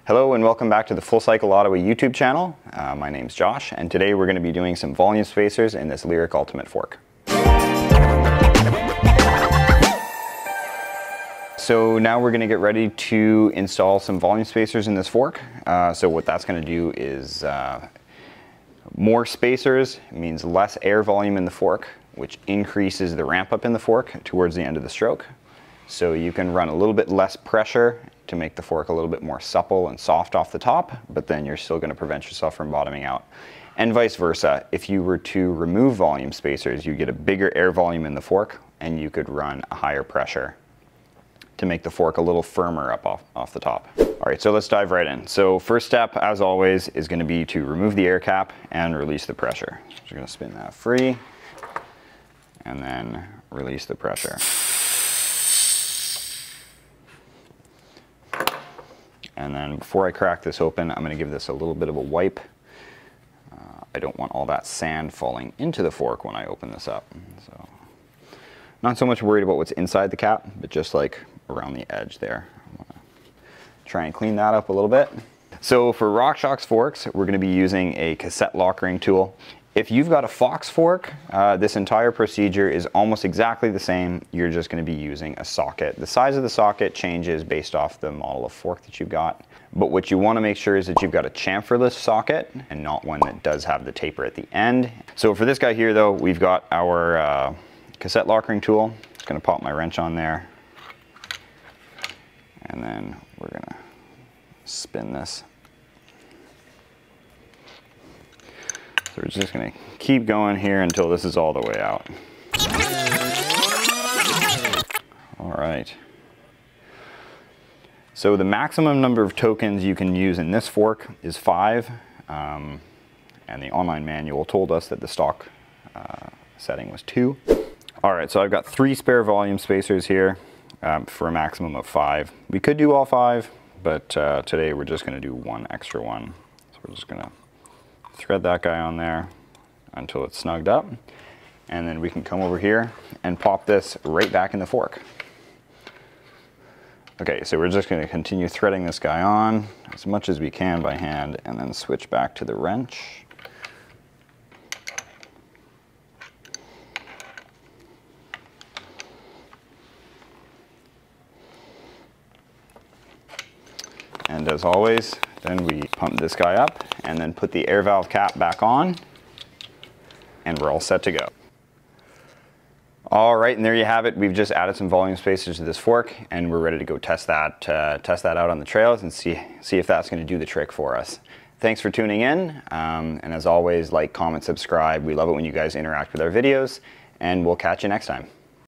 Hello and welcome back to the Full Cycle Ottawa YouTube channel. My name's Josh, and today we're going to be doing some volume spacers in this Lyrik Ultimate fork. So now we're going to get ready to install some volume spacers in this fork. So what that's going to do is more spacers means less air volume in the fork, which increases the ramp up in the fork towards the end of the stroke. So you can run a little bit less pressure to make the fork a little bit more supple and soft off the top, but then you're still going to prevent yourself from bottoming out. And vice versa, if you were to remove volume spacers, you get a bigger air volume in the fork and you could run a higher pressure to make the fork a little firmer up off the top. All right, so let's dive right in. So first step, as always, is going to be to remove the air cap and release the pressure. So you're going to spin that free and then release the pressure. And then before I crack this open, I'm going to give this a little bit of a wipe. I don't want all that sand falling into the fork when I open this up. So, not so much worried about what's inside the cap, but just like around the edge there. I'm going to try and clean that up a little bit. So for RockShox forks, we're going to be using a cassette lockering tool. If you've got a Fox fork, this entire procedure is almost exactly the same. You're just going to be using a socket. The size of the socket changes based off the model of fork that you've got. But what you want to make sure is that you've got a chamferless socket and not one that does have the taper at the end. So for this guy here though, we've got our cassette lockering tool. Just going to pop my wrench on there. And then we're going to spin this. So we're just going to keep going here until this is all the way out. All right. So the maximum number of tokens you can use in this fork is 5. And the online manual told us that the stock setting was 2. All right, so I've got 3 spare volume spacers here for a maximum of 5. We could do all 5, but today we're just going to do one extra one. So we're just going to thread that guy on there until it's snugged up, and then we can come over here and pop this right back in the fork. Okay, so we're just going to continue threading this guy on as much as we can by hand and then switch back to the wrench. And as always, then we pump this guy up and then put the air valve cap back on, and we're all set to go. All right, and there you have it. We've just added some volume spacers to this fork, and we're ready to go test that out on the trails and see if that's going to do the trick for us. Thanks for tuning in, and as always, like, comment, subscribe. We love it when you guys interact with our videos, and we'll catch you next time.